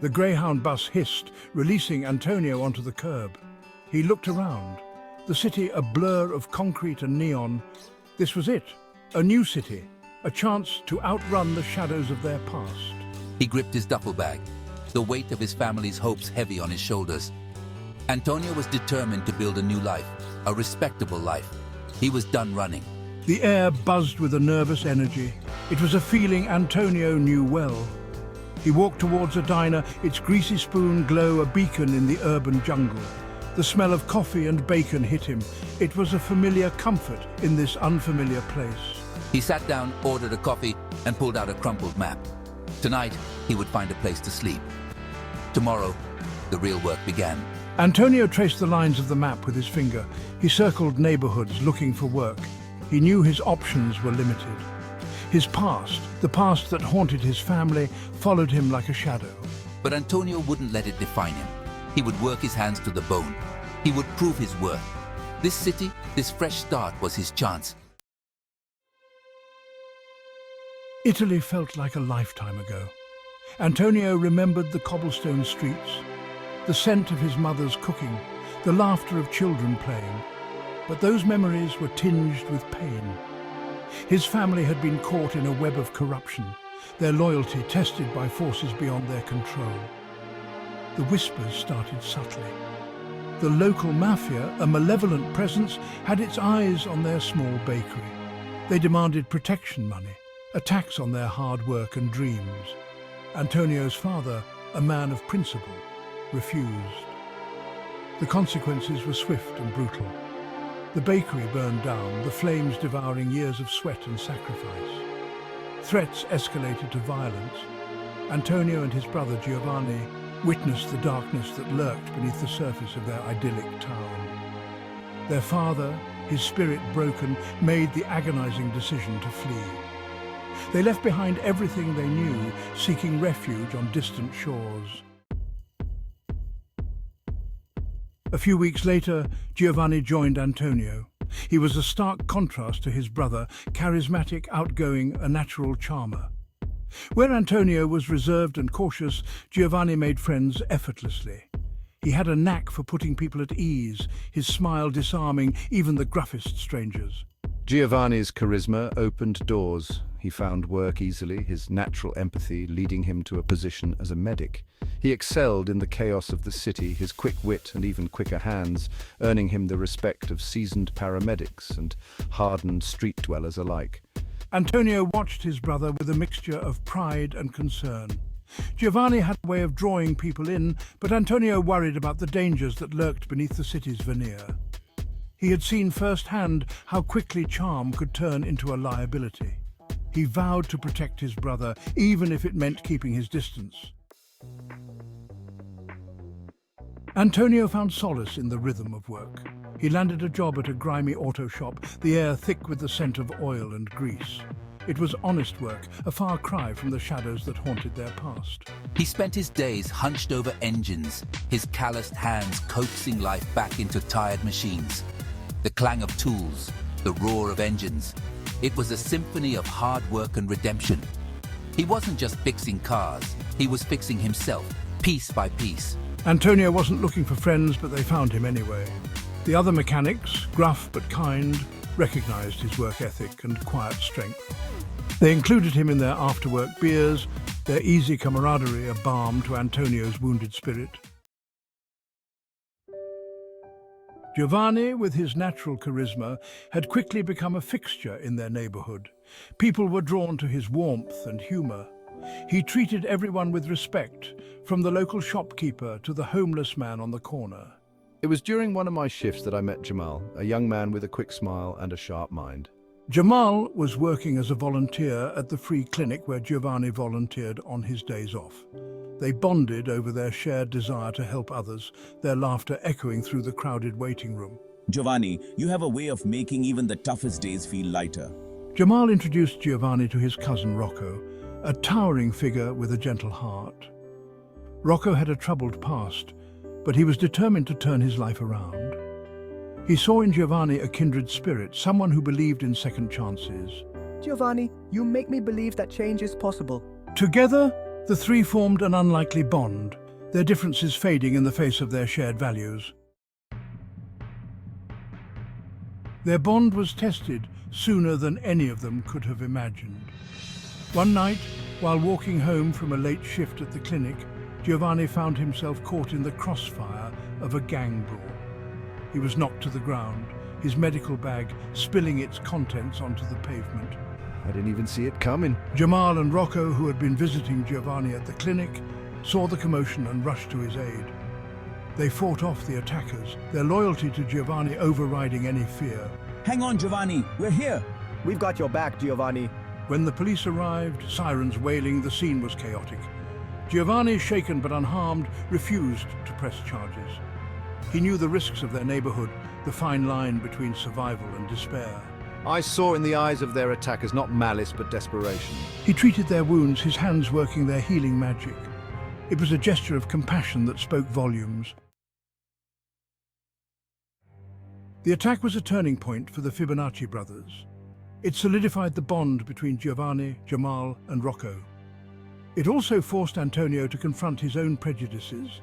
The Greyhound bus hissed, releasing Antonio onto the curb. He looked around. The city a blur of concrete and neon. This was it, a new city, a chance to outrun the shadows of their past. He gripped his duffel bag, the weight of his family's hopes heavy on his shoulders. Antonio was determined to build a new life, a respectable life. He was done running. The air buzzed with a nervous energy. It was a feeling Antonio knew well. He walked towards a diner, its greasy spoon glow a beacon in the urban jungle. The smell of coffee and bacon hit him. It was a familiar comfort in this unfamiliar place. He sat down, ordered a coffee, and pulled out a crumpled map. Tonight, he would find a place to sleep. Tomorrow, the real work began. Antonio traced the lines of the map with his finger. He circled neighborhoods looking for work. He knew his options were limited. His past, the past that haunted his family, followed him like a shadow. But Antonio wouldn't let it define him. He would work his hands to the bone. He would prove his worth. This city, this fresh start was his chance. Italy felt like a lifetime ago. Antonio remembered the cobblestone streets, the scent of his mother's cooking, the laughter of children playing. But those memories were tinged with pain. His family had been caught in a web of corruption, their loyalty tested by forces beyond their control. The whispers started subtly. The local mafia, a malevolent presence, had its eyes on their small bakery. They demanded protection money, a tax on their hard work and dreams. Antonio's father, a man of principle, refused. The consequences were swift and brutal. The bakery burned down, the flames devouring years of sweat and sacrifice. Threats escalated to violence. Antonio and his brother Giovanni witnessed the darkness that lurked beneath the surface of their idyllic town. Their father, his spirit broken, made the agonizing decision to flee. They left behind everything they knew, seeking refuge on distant shores. A few weeks later, Giovanni joined Antonio. He was a stark contrast to his brother, charismatic, outgoing, a natural charmer. Where Antonio was reserved and cautious, Giovanni made friends effortlessly. He had a knack for putting people at ease, his smile disarming even the gruffest strangers. Giovanni's charisma opened doors. He found work easily, his natural empathy leading him to a position as a medic. He excelled in the chaos of the city, his quick wit and even quicker hands, earning him the respect of seasoned paramedics and hardened street dwellers alike. Antonio watched his brother with a mixture of pride and concern. Giovanni had a way of drawing people in, but Antonio worried about the dangers that lurked beneath the city's veneer. He had seen firsthand how quickly charm could turn into a liability. He vowed to protect his brother, even if it meant keeping his distance. Antonio found solace in the rhythm of work. He landed a job at a grimy auto shop, the air thick with the scent of oil and grease. It was honest work, a far cry from the shadows that haunted their past. He spent his days hunched over engines, his calloused hands coaxing life back into tired machines. The clang of tools, the roar of engines. It was a symphony of hard work and redemption. He wasn't just fixing cars, he was fixing himself, piece by piece. Antonio wasn't looking for friends, but they found him anyway. The other mechanics, gruff but kind, recognized his work ethic and quiet strength. They included him in their after-work beers, their easy camaraderie a balm to Antonio's wounded spirit. Giovanni, with his natural charisma, had quickly become a fixture in their neighborhood. People were drawn to his warmth and humor. He treated everyone with respect, from the local shopkeeper to the homeless man on the corner. It was during one of my shifts that I met Jamal, a young man with a quick smile and a sharp mind. Jamal was working as a volunteer at the free clinic where Giovanni volunteered on his days off. They bonded over their shared desire to help others, their laughter echoing through the crowded waiting room. Giovanni, you have a way of making even the toughest days feel lighter. Jamal introduced Giovanni to his cousin Rocco, a towering figure with a gentle heart. Rocco had a troubled past, but he was determined to turn his life around. He saw in Giovanni a kindred spirit, someone who believed in second chances. Giovanni, you make me believe that change is possible. Together, The three formed an unlikely bond, their differences fading in the face of their shared values. Their bond was tested sooner than any of them could have imagined. One night, while walking home from a late shift at the clinic, Giovanni found himself caught in the crossfire of a gang brawl. He was knocked to the ground, his medical bag spilling its contents onto the pavement. I didn't even see it coming. Jamal and Rocco, who had been visiting Giovanni at the clinic, saw the commotion and rushed to his aid. They fought off the attackers, their loyalty to Giovanni overriding any fear. Hang on, Giovanni. We're here. We've got your back, Giovanni. When the police arrived, sirens wailing, the scene was chaotic. Giovanni, shaken but unharmed, refused to press charges. He knew the risks of their neighborhood, the fine line between survival and despair. I saw in the eyes of their attackers not malice but desperation. He treated their wounds, his hands working their healing magic. It was a gesture of compassion that spoke volumes. The attack was a turning point for the Fibonacci brothers. It solidified the bond between Giovanni, Jamal, and Rocco. It also forced Antonio to confront his own prejudices.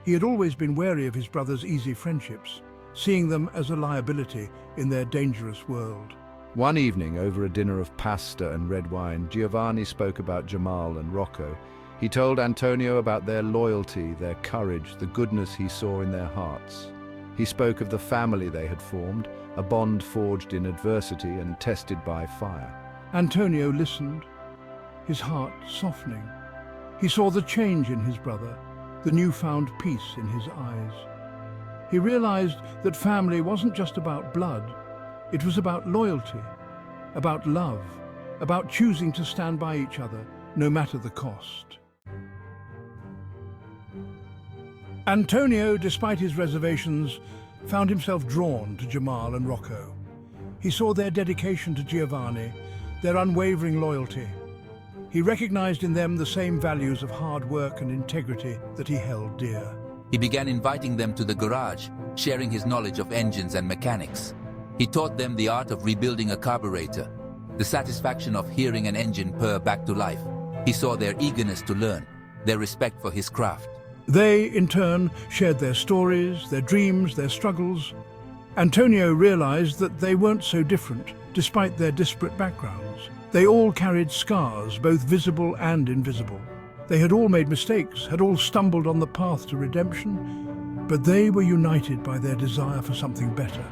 He had always been wary of his brothers' easy friendships, seeing them as a liability in their dangerous world. One evening, over a dinner of pasta and red wine, Giovanni spoke about Jamal and Rocco. He told Antonio about their loyalty, their courage, the goodness he saw in their hearts. He spoke of the family they had formed, a bond forged in adversity and tested by fire. Antonio listened, his heart softening. He saw the change in his brother, the newfound peace in his eyes. He realized that family wasn't just about blood. It was about loyalty, about love, about choosing to stand by each other, no matter the cost. Antonio, despite his reservations, found himself drawn to Jamal and Rocco. He saw their dedication to Giovanni, their unwavering loyalty. He recognized in them the same values of hard work and integrity that he held dear. He began inviting them to the garage, sharing his knowledge of engines and mechanics. He taught them the art of rebuilding a carburetor, the satisfaction of hearing an engine purr back to life. He saw their eagerness to learn, their respect for his craft. They, in turn, shared their stories, their dreams, their struggles. Antonio realized that they weren't so different, despite their disparate backgrounds. They all carried scars, both visible and invisible. They had all made mistakes, had all stumbled on the path to redemption, but they were united by their desire for something better,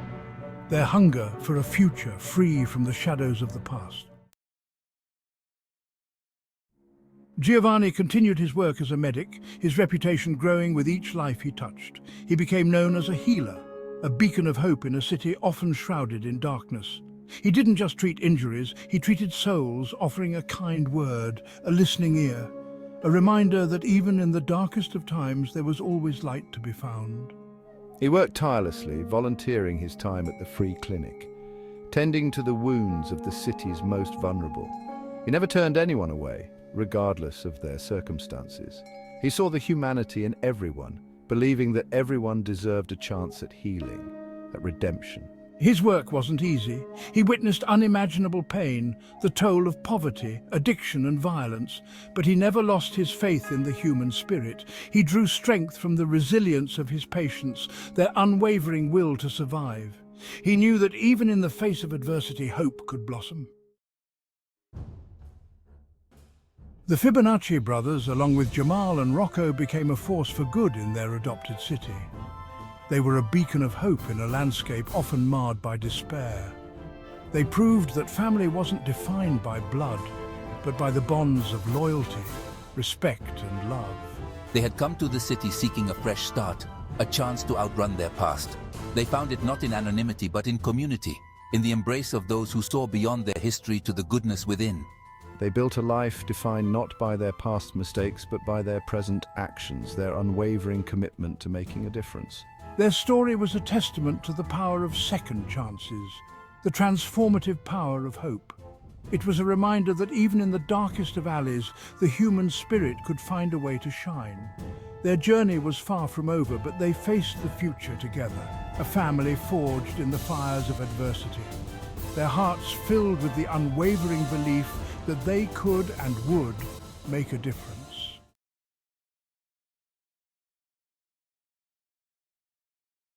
their hunger for a future free from the shadows of the past. Giovanni continued his work as a medic, his reputation growing with each life he touched. He became known as a healer, a beacon of hope in a city often shrouded in darkness. He didn't just treat injuries, he treated souls, offering a kind word, a listening ear, a reminder that even in the darkest of times there was always light to be found. He worked tirelessly, volunteering his time at the free clinic, tending to the wounds of the city's most vulnerable. He never turned anyone away, regardless of their circumstances. He saw the humanity in everyone, believing that everyone deserved a chance at healing, at redemption. His work wasn't easy. He witnessed unimaginable pain, the toll of poverty, addiction and violence, but he never lost his faith in the human spirit. He drew strength from the resilience of his patients, their unwavering will to survive. He knew that even in the face of adversity, hope could blossom. The Fibonacci brothers, along with Jamal and Rocco, became a force for good in their adopted city. They were a beacon of hope in a landscape often marred by despair. They proved that family wasn't defined by blood, but by the bonds of loyalty, respect and love. They had come to the city seeking a fresh start, a chance to outrun their past. They found it not in anonymity but in community, in the embrace of those who saw beyond their history to the goodness within. They built a life defined not by their past mistakes but by their present actions, their unwavering commitment to making a difference. Their story was a testament to the power of second chances, the transformative power of hope. It was a reminder that even in the darkest of alleys, the human spirit could find a way to shine. Their journey was far from over, but they faced the future together, a family forged in the fires of adversity. Their hearts filled with the unwavering belief that they could and would make a difference.